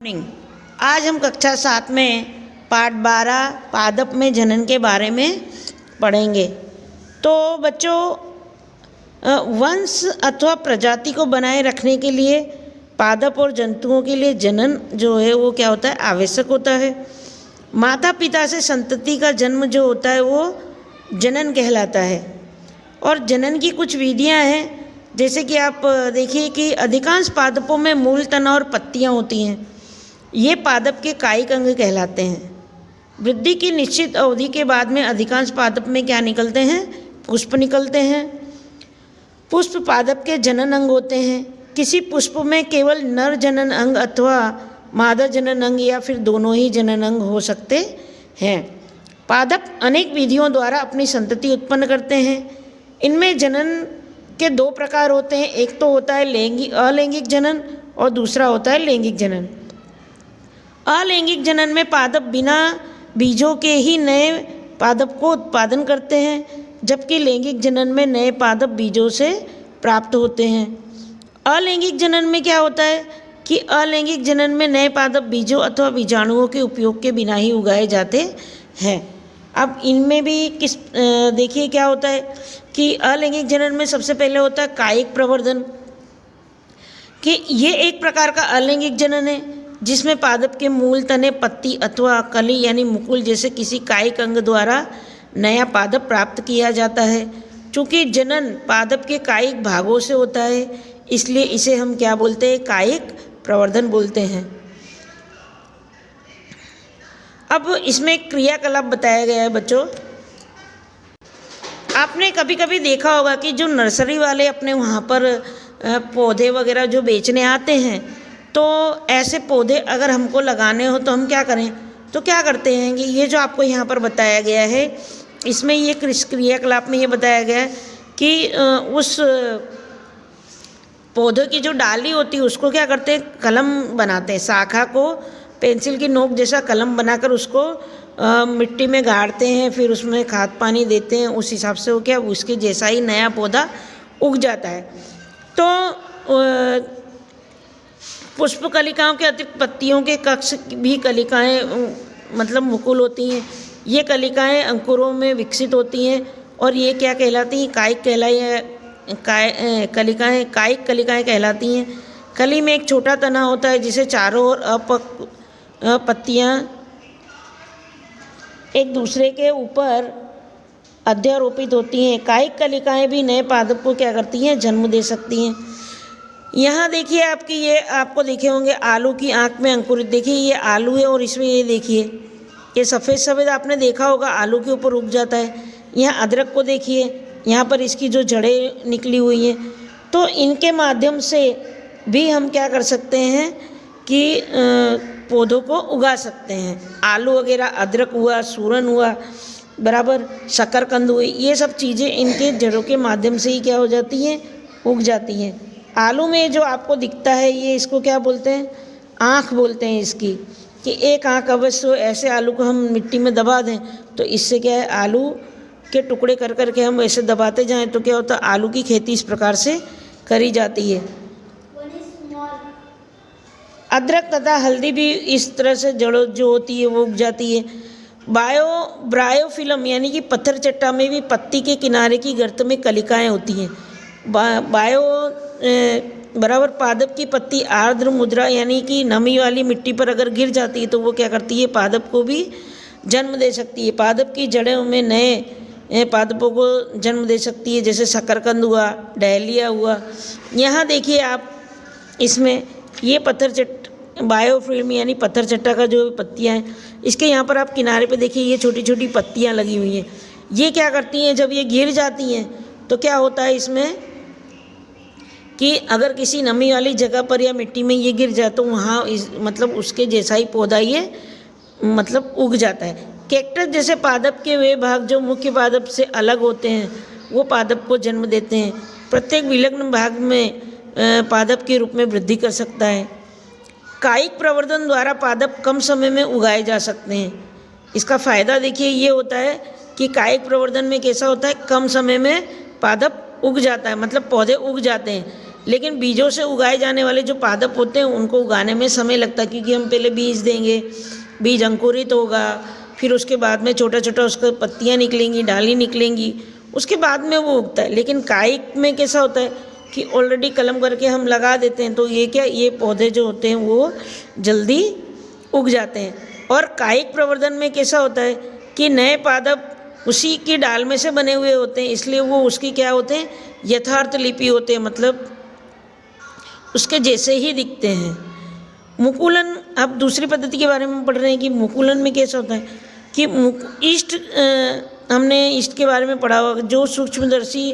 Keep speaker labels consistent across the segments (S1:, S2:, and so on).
S1: Morning. आज हम कक्षा 7 में पाठ 12 पादप में जनन के बारे में पढ़ेंगे। तो बच्चों, वंश अथवा प्रजाति को बनाए रखने के लिए पादप और जंतुओं के लिए जनन जो है वो क्या होता है, आवश्यक होता है। माता पिता से संतति का जन्म जो होता है वो जनन कहलाता है। और जनन की कुछ विधियां हैं, जैसे कि आप देखिए कि अधिकांश पादपों में मूल तना और पत्तियां होती हैं। ये पादप के कायिक अंग कहलाते हैं। वृद्धि की निश्चित अवधि के बाद में अधिकांश पादप में क्या निकलते हैं, पुष्प निकलते हैं। पुष्प पादप के जनन अंग होते हैं। किसी पुष्प में केवल नर जनन अंग अथवा मादा जनन अंग या फिर दोनों ही जनन अंग हो सकते हैं। पादप अनेक विधियों द्वारा अपनी संतति उत्पन्न करते हैं। इनमें जनन के दो प्रकार होते हैं। एक तो होता है अलैंगिक जनन और दूसरा होता है लैंगिक जनन। अलैंगिक जनन में पादप बिना बीजों के ही नए पादप को उत्पादन करते हैं, जबकि लैंगिक जनन में नए पादप बीजों से प्राप्त होते हैं। अलैंगिक जनन में क्या होता है कि अलैंगिक जनन में नए पादप बीजों अथवा बीजाणुओं के उपयोग के बिना ही उगाए जाते हैं। अब इनमें भी देखिए क्या होता है कि अलैंगिक जनन में सबसे पहले होता है कायिक प्रवर्धन, कि ये एक प्रकार का अलैंगिक जनन है जिसमें पादप के मूल, तने, पत्ती अथवा कली यानी मुकुल जैसे किसी कायिक अंग द्वारा नया पादप प्राप्त किया जाता है। चूँकि जनन पादप के कायिक भागों से होता है, इसलिए इसे हम क्या बोलते हैं, कायिक प्रवर्धन बोलते हैं। अब इसमें क्रियाकलाप बताया गया है बच्चों। आपने कभी कभी देखा होगा कि जो नर्सरी वाले अपने वहाँ पर पौधे वगैरह जो बेचने आते हैं, तो ऐसे पौधे अगर हमको लगाने हो तो हम क्या करें, तो क्या करते हैं कि ये जो आपको यहाँ पर बताया गया है, इसमें ये क्रियाकलाप में ये बताया गया है कि उस पौधे की जो डाली होती है उसको क्या करते हैं, कलम बनाते हैं। शाखा को पेंसिल की नोक जैसा कलम बनाकर उसको मिट्टी में गाड़ते हैं, फिर उसमें खाद पानी देते हैं। उस हिसाब से वो क्या, उसके जैसा ही नया पौधा उग जाता है। तो पुष्प कलिकाओं के अतिरिक्त पत्तियों के कक्ष भी कलिकाएं मतलब मुकुल होती हैं। ये कलिकाएं अंकुरों में विकसित होती हैं और ये क्या कहलाती हैं, कायिक कलिकाएं कायिक कलिकाएं कहलाती हैं। कली में एक छोटा तना होता है जिसे चारों ओर पत्तियां एक दूसरे के ऊपर अध्यारोपित होती हैं। कायिक कलिकाएं भी नए पादप को क्या करती हैं, जन्म दे सकती हैं। यहाँ देखिए आपकी ये आपको देखे होंगे आलू की आँख में अंकुरित, देखिए ये आलू है और इसमें ये देखिए ये सफ़ेद सफ़ेद आपने देखा होगा आलू के ऊपर उग जाता है। यहाँ अदरक को देखिए, यहाँ पर इसकी जो जड़ें निकली हुई हैं, तो इनके माध्यम से भी हम क्या कर सकते हैं कि पौधों को उगा सकते हैं। आलू वगैरह, अदरक हुआ, सूरन हुआ, बराबर शकरकंद हुए, ये सब चीज़ें इनके जड़ों के माध्यम से ही क्या हो जाती हैं, उग जाती हैं। आलू में जो आपको दिखता है ये इसको क्या बोलते हैं, आँख बोलते हैं इसकी, कि एक आँख अवश्य ऐसे आलू को हम मिट्टी में दबा दें तो इससे क्या है, आलू के टुकड़े कर कर के हम ऐसे दबाते जाएं तो क्या होता है, आलू की खेती इस प्रकार से करी जाती है। अदरक तथा हल्दी भी इस तरह से जड़ों जो होती है वो उग जाती है। ब्रायोफिलम यानी कि पत्थर चट्टा में भी पत्ती के किनारे की गर्त में कलिकाएँ होती हैं। बराबर पादप की पत्ती आर्द्र मुद्रा यानी कि नमी वाली मिट्टी पर अगर गिर जाती है तो वो क्या करती है, पादप को भी जन्म दे सकती है। पादप की जड़ों में नए पादपों को जन्म दे सकती है, जैसे शकरकंद हुआ, डहलिया हुआ। यहाँ देखिए आप इसमें ये बायोफिल्म यानी पत्थर चट्टा का जो पत्तियाँ हैं, इसके यहाँ पर आप किनारे पे देखिए ये छोटी छोटी पत्तियाँ लगी हुई हैं। ये क्या करती हैं, जब ये गिर जाती हैं तो क्या होता है इसमें कि अगर किसी नमी वाली जगह पर या मिट्टी में ये गिर जाए तो वहाँ मतलब उसके जैसा ही पौधा ये मतलब उग जाता है। कैक्टस जैसे पादप के वे भाग जो मुख्य पादप से अलग होते हैं वो पादप को जन्म देते हैं। प्रत्येक विलग्न भाग में पादप के रूप में वृद्धि कर सकता है। कायिक प्रवर्धन द्वारा पादप कम समय में उगाए जा सकते हैं। इसका फ़ायदा देखिए ये होता है कि कायिक प्रवर्धन में कैसा होता है, कम समय में पादप उग जाता है, मतलब पौधे उग जाते हैं। लेकिन बीजों से उगाए जाने वाले जो पादप होते हैं उनको उगाने में समय लगता है, क्योंकि हम पहले बीज देंगे, बीज अंकुरित होगा, फिर उसके बाद में छोटा छोटा उसका पत्तियाँ निकलेंगी, डाली निकलेंगी, उसके बाद में वो उगता है। लेकिन कायिक में कैसा होता है कि ऑलरेडी कलम करके हम लगा देते हैं, तो ये पौधे जो होते हैं वो जल्दी उग जाते हैं। और कायिक प्रवर्धन में कैसा होता है कि नए पादप उसी की डाल में से बने हुए होते हैं, इसलिए वो उसकी क्या होते हैं, यथार्थ लिपि होते हैं, मतलब उसके जैसे ही दिखते हैं। मुकुलन, अब दूसरी पद्धति के बारे में पढ़ रहे हैं कि मुकुलन में कैसा होता है कि ईस्ट, हमने ईस्ट के बारे में पढ़ा होगा, जो सूक्ष्मदर्शी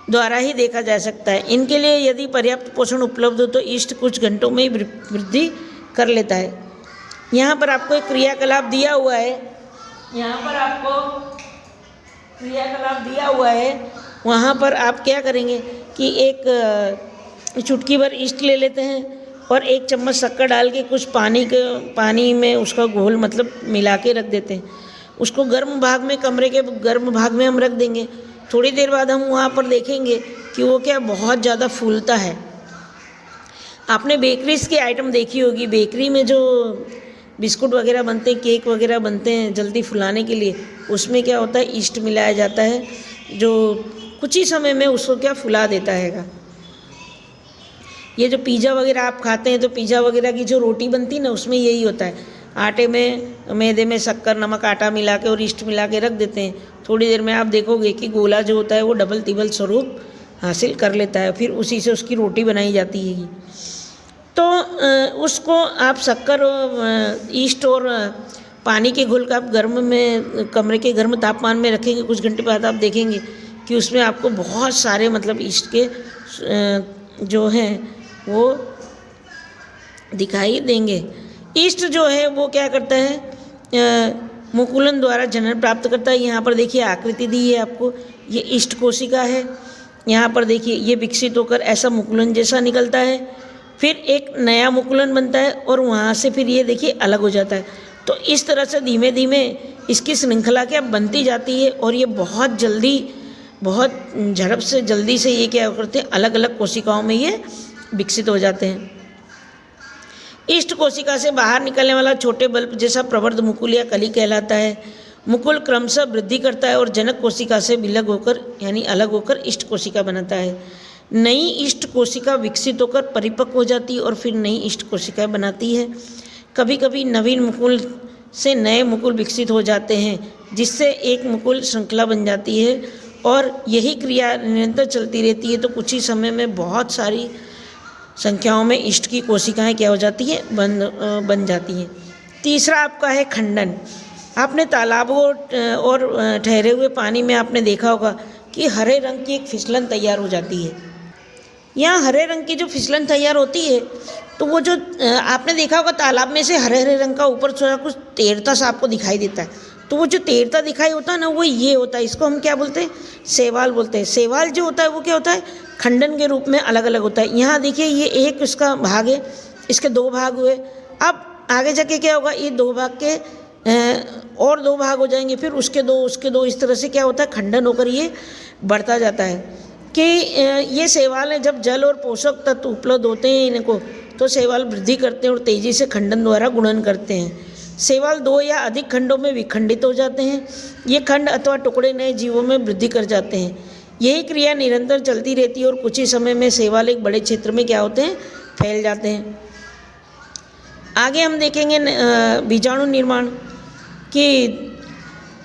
S1: द्वारा ही देखा जा सकता है। इनके लिए यदि पर्याप्त पोषण उपलब्ध हो तो ईस्ट कुछ घंटों में ही वृद्धि कर लेता है। यहाँ पर आपको एक क्रियाकलाप दिया हुआ है, यहाँ पर आपको क्रियाकलाप दिया हुआ है, वहाँ पर आप क्या करेंगे कि एक चुटकी भर ईस्ट ले लेते हैं और 1 चम्मच शक्कर डाल के कुछ पानी में उसका घोल मतलब मिला के रख देते हैं। उसको गर्म भाग में, कमरे के गर्म भाग में हम रख देंगे। थोड़ी देर बाद हम वहाँ पर देखेंगे कि वो क्या बहुत ज़्यादा फूलता है। आपने बेकरीज के आइटम देखी होगी, बेकरी में जो बिस्कुट वगैरह बनते हैं, केक वगैरह बनते हैं जल्दी फुलाने के लिए, उसमें क्या होता है, ईस्ट मिलाया जाता है, जो कुछ ही समय में उसको क्या फुला देता है। ये जो पिज़्ज़ा वगैरह आप खाते हैं, तो पिज़्ज़ा वगैरह की जो रोटी बनती है ना, उसमें यही होता है, आटे में, मैदे में शक्कर, नमक, आटा मिला के और ईस्ट मिला के रख देते हैं। थोड़ी देर में आप देखोगे कि गोला जो होता है वो डबल तिबल स्वरूप हासिल कर लेता है, फिर उसी से उसकी रोटी बनाई जाती है। तो उसको आप शक्कर, ईस्ट और पानी के घोल का आप गर्म में, कमरे के गर्म तापमान में रखेंगे। कुछ घंटे बाद आप देखेंगे कि उसमें आपको बहुत सारे मतलब ईस्ट के जो हैं वो दिखाई देंगे। ईस्ट जो है वो क्या करता है, मुकुलन द्वारा जनन प्राप्त करता है। यहाँ पर देखिए आकृति दी है आपको, ये ईस्ट कोशिका है। यहाँ पर देखिए ये विकसित होकर ऐसा मुकुलन जैसा निकलता है, फिर एक नया मुकुलन बनता है और वहाँ से फिर ये देखिए अलग हो जाता है। तो इस तरह से धीमे धीमे इसकी श्रृंखला क्या बनती जाती है और ये बहुत जल्दी, बहुत झड़प से जल्दी से ये क्या करते हैं, अलग अलग कोशिकाओं में ये विकसित हो जाते हैं। ईस्ट कोशिका से बाहर निकलने वाला छोटे बल्ब जैसा प्रवर्ध मुकुल या कली कहलाता है। मुकुल क्रमशः वृद्धि करता है और जनक कोशिका से विलग होकर यानी अलग होकर ईस्ट कोशिका बनाता है। नई ईस्ट कोशिका विकसित होकर परिपक्व हो जाती है और फिर नई ईस्ट कोशिका बनाती है। कभी कभी नवीन मुकुल से नए मुकुल विकसित हो जाते हैं, जिससे एक मुकुल श्रृंखला बन जाती है और यही क्रिया निरंतर चलती रहती है। तो कुछ ही समय में बहुत सारी संख्याओं में ईस्ट की कोशिकाएं क्या हो जाती हैं, बन जाती हैं। तीसरा आपका है खंडन। आपने तालाबों और ठहरे हुए पानी में आपने देखा होगा कि हरे रंग की एक फिसलन तैयार हो जाती है। यहाँ हरे रंग की जो फिसलन तैयार होती है, तो वो जो आपने देखा होगा तालाब में से हरे हरे रंग का ऊपर थोड़ा कुछ तैरता सा आपको दिखाई देता है, तो वो जो तैरता दिखाई होता है ना, वो ये होता है, इसको हम क्या बोलते हैं, शैवाल बोलते हैं। शैवाल जो होता है वो क्या होता है, खंडन के रूप में अलग अलग होता है। यहाँ देखिए ये एक इसका भाग है, इसके 2 भाग हुए। अब आगे जाके क्या होगा, ये 2 भाग के और 2 भाग हो जाएंगे, फिर उसके 2, इस तरह से क्या होता है, खंडन होकर ये बढ़ता जाता है। कि ये शैवाल है, जब जल और पोषक तत्व उपलब्ध होते हैं इनको, तो शैवाल वृद्धि करते हैं और तेज़ी से खंडन द्वारा गुणन करते हैं। शैवाल 2 या अधिक खंडों में विखंडित हो जाते हैं। ये खंड अथवा टुकड़े नए जीवों में वृद्धि कर जाते हैं। यही क्रिया निरंतर चलती रहती है और कुछ ही समय में शैवाल एक बड़े क्षेत्र में क्या होते हैं, फैल जाते हैं। आगे हम देखेंगे बीजाणु निर्माण कि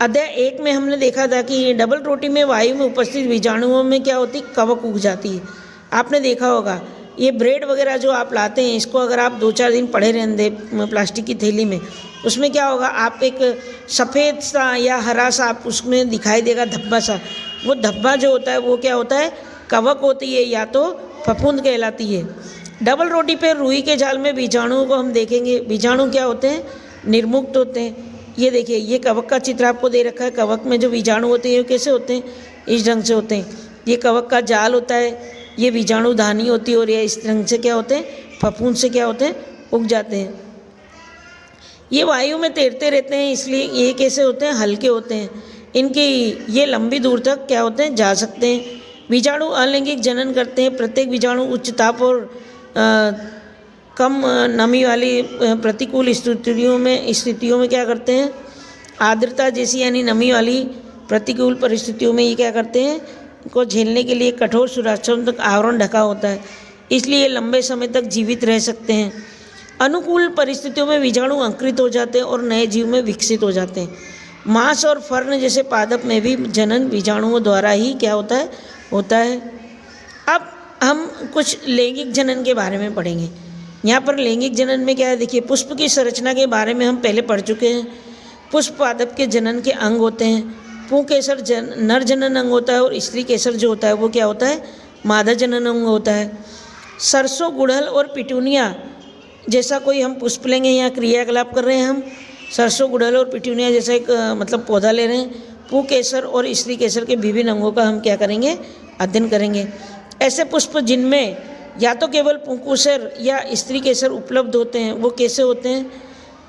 S1: अध्याय 1 में हमने देखा था कि डबल रोटी में वायु में उपस्थित बीजाणुओं में क्या होती, कवक उग जाती है। आपने देखा होगा ये ब्रेड वगैरह जो आप लाते हैं, इसको अगर आप 2-4 दिन पड़े रहने दें प्लास्टिक की थैली में, उसमें क्या होगा, आप एक सफ़ेद सा या हरा सा आप उसमें दिखाई देगा धब्बा सा। वो धब्बा जो होता है वो क्या होता है, कवक होती है या तो फफूंद कहलाती है। डबल रोटी पे रुई के जाल में बीजाणुओं को हम देखेंगे। बीजाणु क्या होते हैं, निर्मुक्त होते हैं। ये देखिए ये कवक का चित्र आपको दे रखा है। कवक में जो बीजाणु होते हैं वो कैसे होते हैं, इस ढंग से होते हैं। ये कवक का जाल होता है, ये बीजाणु धानी होती है और ये इस ढंग से क्या होते हैं, फफूंद से क्या होते हैं, उग जाते हैं। ये वायु में तैरते रहते हैं, इसलिए ये कैसे होते हैं, हल्के होते हैं। इनकी ये लंबी दूर तक क्या होते हैं, जा सकते हैं। बीजाणु अलैंगिक जनन करते हैं। प्रत्येक बीजाणु उच्च ताप और कम नमी वाली प्रतिकूल स्थितियों में क्या करते हैं, आर्द्रता जैसी यानी नमी वाली प्रतिकूल परिस्थितियों में ये क्या करते हैं, को झेलने के लिए कठोर सुरक्षात्मक आवरण ढका होता है, इसलिए लंबे समय तक जीवित रह सकते हैं। अनुकूल परिस्थितियों में बीजाणु अंकुरित हो जाते हैं और नए जीव में विकसित हो जाते हैं। मांस और फर्न जैसे पादप में भी जनन बीजाणुओं द्वारा ही क्या होता है। अब हम कुछ लैंगिक जनन के बारे में पढ़ेंगे। यहाँ पर लैंगिक जनन में क्या है, देखिए पुष्प की संरचना के बारे में हम पहले पढ़ चुके हैं। पुष्प पादप के जनन के अंग होते हैं। पुंकेसर नर जनन अंग होता है और स्त्री केसर जो होता है वो क्या होता है, मादा जनन अंग होता है। सरसों, गुड़हल और पिटूनिया जैसा कोई हम पुष्प लेंगे, यहाँ क्रियाकलाप कर रहे हैं हम, सरसों, गुड़हल और पिटूनिया जैसा एक मतलब पौधा ले रहे हैं। पुंकेसर और स्त्री केसर के विभिन्न अंगों का हम क्या करेंगे, अध्ययन करेंगे। ऐसे पुष्प जिनमें या तो केवल पुंकेसर या स्त्री केसर उपलब्ध होते हैं वो कैसे होते हैं,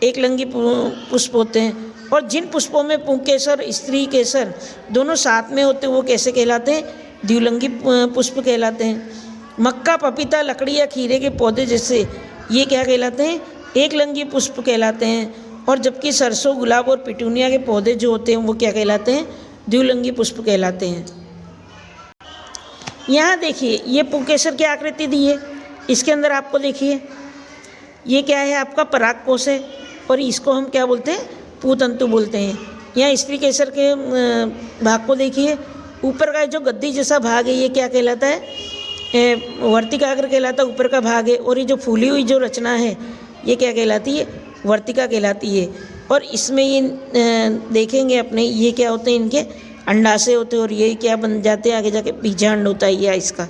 S1: एक लिंगी पुष्प होते हैं। और जिन पुष्पों में पुंकेसर स्त्री केसर दोनों साथ में होते हैं वो कैसे कहलाते हैं, द्विलिंगी पुष्प कहलाते हैं। मक्का, पपीता, लकड़ी या खीरे के पौधे जैसे ये क्या कहलाते हैं, एक लिंगी पुष्प कहलाते हैं। और जबकि सरसों, गुलाब और पिटूनिया के पौधे जो होते हैं वो क्या कहलाते हैं, द्विलिंगी पुष्प कहलाते हैं। यहाँ देखिए ये पुंकेसर की आकृति दी है, इसके अंदर आपको देखिए ये क्या है, आपका परागकोश है और इसको हम क्या बोलते हैं, पूतंतु बोलते हैं। यहाँ स्त्री केसर के भाग को देखिए, ऊपर का जो गद्दी जैसा भाग है ये क्या कहलाता है, वर्तिकाग्र कहलाता है, ऊपर का भाग है। और ये जो फूली हुई जो रचना है ये क्या कहलाती है, वर्तिका कहलाती है। और इसमें ये देखेंगे अपने ये क्या होते हैं, इनके अंडाशय होते हैं और ये क्या बन जाते हैं, आगे जाके बीजांड होता है या इसका।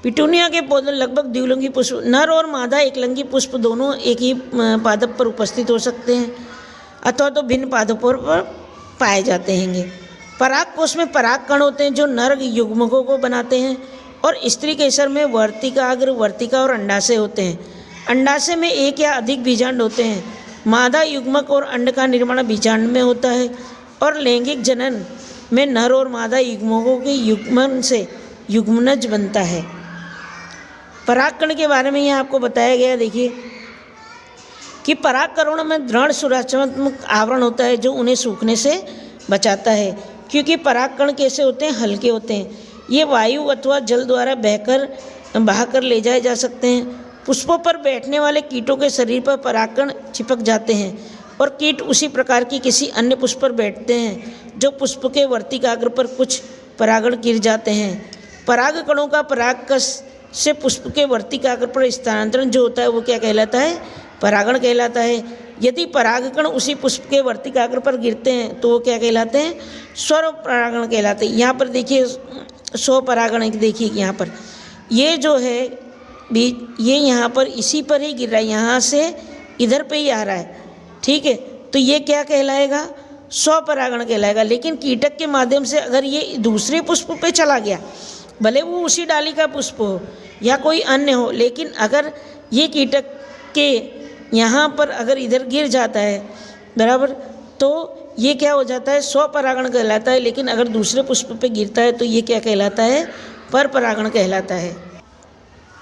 S1: पिटूनिया के पौधे लगभग द्विलिंगी पुष्प, नर और मादा एकलिंगी पुष्प दोनों एक ही पादप पर उपस्थित हो सकते हैं अथवा तो भिन्न पादपों पर पाए जाते हैं। परागकोश में पराग कण होते हैं जो नर युग्मकों को बनाते हैं और स्त्री केसर में वर्तिकाग्र, वर्तिका और अंडाशय होते हैं। अंडाशय में एक या अधिक बीजांड होते हैं। मादा युग्मक और अंड का निर्माण बीजांड में होता है और लैंगिक जनन में नर और मादा युग्मकों के युग्मन से युग्मनज बनता है। परागकण के बारे में यहाँ आपको बताया गया, देखिए कि परागकणों में दृढ़ सुरक्षात्मक आवरण होता है जो उन्हें सूखने से बचाता है। क्योंकि परागकण कैसे होते हैं, हल्के होते हैं। ये वायु अथवा जल द्वारा बहाकर ले जाए जा सकते हैं। पुष्पों पर बैठने वाले कीटों के शरीर पर परागकण चिपक जाते हैं और कीट उसी प्रकार की किसी अन्य पुष्प पर बैठते हैं जो पुष्प के वर्तिकाग्र पर कुछ परागण गिर जाते हैं। परागकणों का परागकश से पुष्प के वर्तिकाग्र पर स्थानांतरण जो होता है वो क्या कहलाता है, परागण कहलाता है। यदि परागकण उसी पुष्प के वर्तिकाग्र पर गिरते हैं तो वो क्या कहलाते हैं, स्वर परागण कहलाते हैं। यहाँ पर देखिए स्व परागण देखिए, यहाँ पर ये जो है ये यहाँ पर इसी पर ही गिर रहा है, यहाँ से इधर पे ही आ रहा है, ठीक है। तो ये क्या कहलाएगा, स्वपरागण कहलाएगा। लेकिन कीटक के माध्यम से अगर ये दूसरे पुष्प पे चला गया, भले वो उसी डाली का पुष्प हो या कोई अन्य हो, लेकिन अगर ये कीटक के यहाँ पर अगर इधर गिर जाता है बराबर, तो ये क्या हो जाता है, स्वपरागण कहलाता है। लेकिन अगर दूसरे पुष्प पे गिरता है तो ये क्या कहलाता है, पर परागण कहलाता है।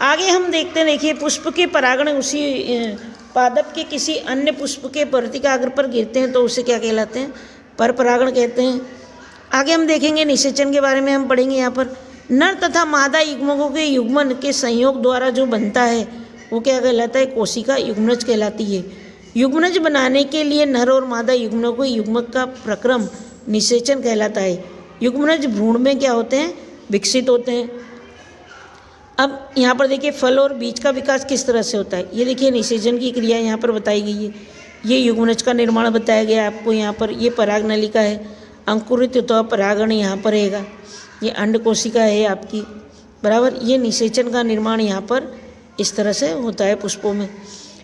S1: आगे हम देखते हैं, देखिए पुष्प के परागण उसी पादप के किसी अन्य पुष्प के वर्तिकाग्र पर गिरते हैं तो उसे क्या कहलाते हैं, पर परागण कहते हैं। आगे हम देखेंगे निषेचन के बारे में हम पढ़ेंगे। यहाँ पर नर तथा मादा युग्मकों के युग्मन के संयोग द्वारा जो बनता है वो क्या कहलाता है, कोशिका युग्मनज कहलाती है। युग्मनज बनाने के लिए नर और मादा युग्मकों के युग्मक का प्रक्रम निषेचन कहलाता है। युग्मनज भ्रूण में क्या होते हैं, विकसित होते हैं। अब यहाँ पर देखिए फल और बीज का विकास किस तरह से होता है, ये देखिए निषेचन की क्रिया यहाँ पर बताई गई है। ये युग्मनज का निर्माण बताया गया है आपको। यहाँ पर ये पराग नलिका है, अंकुरित तो परागण यहाँ पर रहेगा, ये अंड कोशिका है आपकी बराबर। ये निषेचन का निर्माण यहाँ पर इस तरह से होता है पुष्पों में।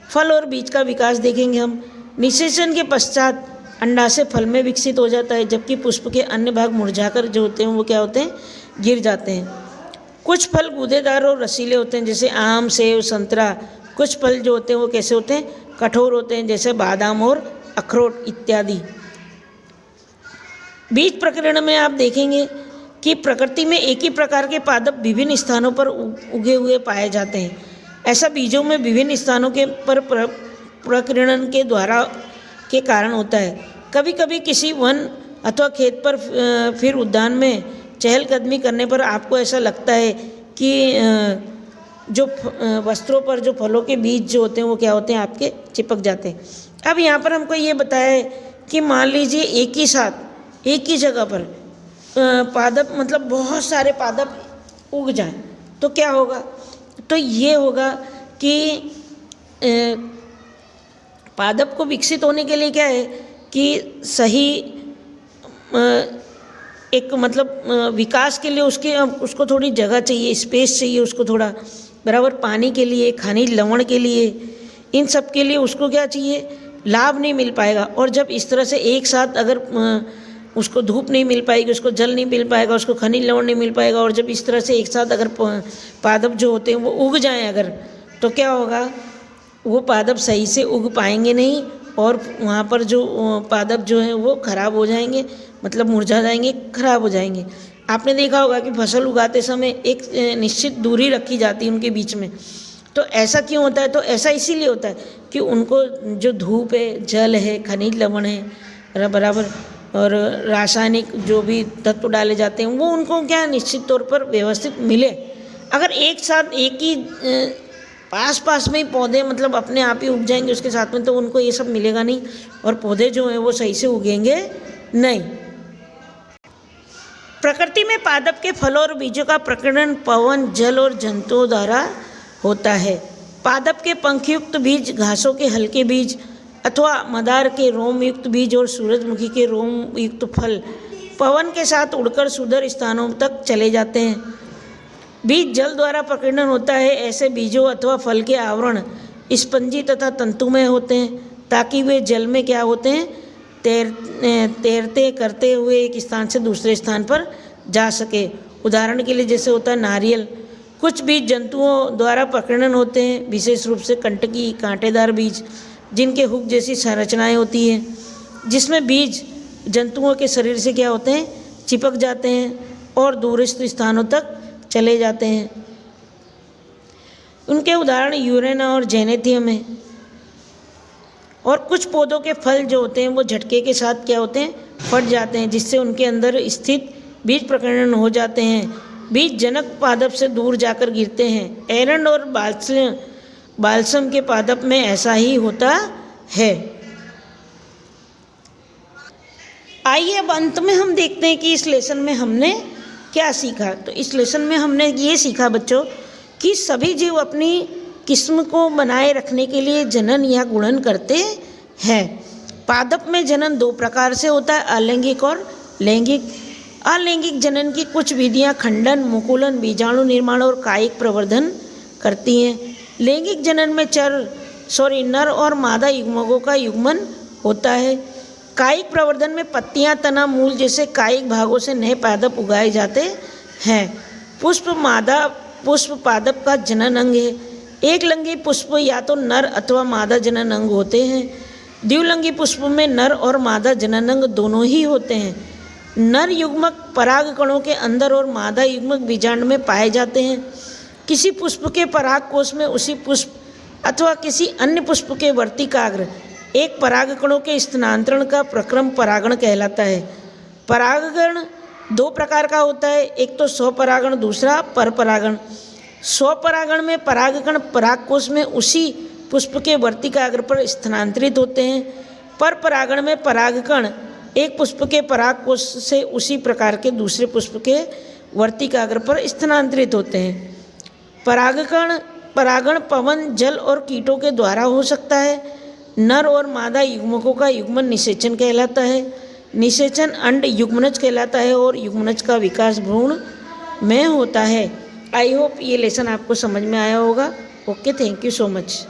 S1: फल और बीज का विकास देखेंगे हम। निषेचन के पश्चात अंडाशय फल में विकसित हो जाता है, जबकि पुष्प के अन्य भाग मुरझाकर जो होते हैं वो क्या होते हैं, गिर जाते हैं। कुछ फल गूदेदार और रसीले होते हैं जैसे आम, सेब, संतरा। कुछ फल जो होते हैं वो कैसे होते हैं, कठोर होते हैं जैसे बादाम और अखरोट इत्यादि। बीज प्रकीर्ण में आप देखेंगे कि प्रकृति में एक ही प्रकार के पादप विभिन्न स्थानों पर उगे हुए पाए जाते हैं। ऐसा बीजों में विभिन्न स्थानों के पर प्रकीर्णन के द्वारा के कारण होता है। कभी कभी किसी वन अथवा खेत पर फिर उद्यान में चहलकदमी करने पर आपको ऐसा लगता है कि जो वस्त्रों पर जो फलों के बीज जो होते हैं वो क्या होते हैं, आपके चिपक जाते हैं। अब यहाँ पर हमको ये बताया है कि मान लीजिए एक ही साथ एक ही जगह पर पादप मतलब बहुत सारे पादप उग जाएं तो क्या होगा, तो ये होगा कि पादप को विकसित होने के लिए क्या है कि सही एक मतलब विकास के लिए उसको थोड़ी जगह चाहिए, स्पेस चाहिए, उसको थोड़ा बराबर पानी के लिए, खनिज लवण के लिए, इन सब के लिए उसको क्या चाहिए, लाभ नहीं मिल पाएगा। और जब इस तरह से एक साथ अगर उसको धूप नहीं मिल पाएगी, उसको जल नहीं मिल पाएगा, उसको खनिज लवण नहीं मिल पाएगा, और जब इस तरह से एक साथ अगर पादप जो होते हैं वो उग जाएं अगर, तो क्या होगा, वो पादप सही से उग पाएंगे नहीं और वहाँ पर जो पादप जो हैं वो खराब हो जाएंगे, मतलब मुरझा जाएंगे, खराब हो जाएंगे। आपने देखा होगा कि फसल उगाते समय एक निश्चित दूरी रखी जाती है उनके बीच में। तो ऐसा क्यों होता है, तो ऐसा इसीलिए होता है कि उनको जो धूप है, जल है, खनिज लवण है बराबर, और रासायनिक जो भी तत्व डाले जाते हैं वो उनको क्या निश्चित तौर पर व्यवस्थित मिले। अगर एक साथ एक ही पास पास में ही पौधे मतलब अपने आप ही उग जाएंगे उसके साथ में, तो उनको ये सब मिलेगा नहीं और पौधे जो हैं वो सही से उगेंगे नहीं। प्रकृति में पादप के फलों और बीजों का प्रकीर्णन पवन, जल और जंतुओं द्वारा होता है। पादप के पंखयुक्त बीज, घासों के हल्के बीज अथवा मदार के रोमयुक्त बीज और सूरजमुखी के रोमयुक्त फल पवन के साथ उड़कर सुदूर स्थानों तक चले जाते हैं। बीज जल द्वारा प्रकीर्णन होता है। ऐसे बीजों अथवा फल के आवरण स्पंजी तथा तंतुमय होते हैं ताकि वे जल में क्या होते हैं, तैरते करते हुए एक स्थान से दूसरे स्थान पर जा सके। उदाहरण के लिए जैसे होता है नारियल। कुछ बीज जंतुओं द्वारा प्रकीर्णन होते हैं, विशेष रूप से कंटकी, कांटेदार बीज जिनके हुक जैसी संरचनाएं होती हैं, जिसमें बीज जंतुओं के शरीर से क्या होते हैं, चिपक जाते हैं और दूरस्थ स्थानों तक चले जाते हैं। उनके उदाहरण यूरेना और जेनेथियम है। और कुछ पौधों के फल जो होते हैं वो झटके के साथ क्या होते हैं, फट जाते हैं, जिससे उनके अंदर स्थित बीज प्रकीर्णन हो जाते हैं। बीज जनक पादप से दूर जाकर गिरते हैं। एरंड और बाल्सम के पादप में ऐसा ही होता है। आइए अब अंत में हम देखते हैं कि इस लेसन में हमने क्या सीखा। तो इस लेसन में हमने ये सीखा बच्चों कि सभी जीव अपनी किस्म को बनाए रखने के लिए जनन या गुणन करते हैं। पादप में जनन दो प्रकार से होता है, अलैंगिक और लैंगिक। अलैंगिक जनन की कुछ विधियां खंडन, मुकुलन, बीजाणु निर्माण और कायिक प्रवर्धन करती हैं। लैंगिक जनन में नर और मादा युग्मकों का युग्मन होता है। कायिक प्रवर्धन में पत्तियां, तना, मूल जैसे कायिक भागों से नए पादप उगाए जाते हैं। पुष्प पादप का जनन अंग है। एक लिंगी पुष्प या तो नर अथवा मादा जनन अंग होते हैं। द्विलिंगी पुष्प में नर और मादा जनन अंग दोनों ही होते हैं। नर युग्मक पराग कणों के अंदर और मादा युग्मक बीजांड में पाए जाते हैं। किसी पुष्प के पराग कोश में उसी पुष्प अथवा किसी अन्य पुष्प के वर्तिकाग्र एक पराग कणों के स्थानांतरण का प्रक्रम परागण कहलाता है। परागण दो प्रकार का होता है, एक तो स्वपरागण, दूसरा परपरागण। स्वपरागण में परागकण परागकोश में उसी पुष्प के वर्तिकाग्र पर स्थानांतरित होते हैं। परपरागण में परागकण एक पुष्प के परागकोश से उसी प्रकार के दूसरे पुष्प के वर्तिकाग्र पर स्थानांतरित होते हैं। परागण पवन, जल और कीटों के द्वारा हो सकता है। नर और मादा युग्मकों का युग्मन निषेचन कहलाता है। निषेचन अंड युग्मनज कहलाता है और युग्मनज का विकास भ्रूण में होता है। आई होप ये लेसन आपको समझ में आया होगा। Okay, thank you so much.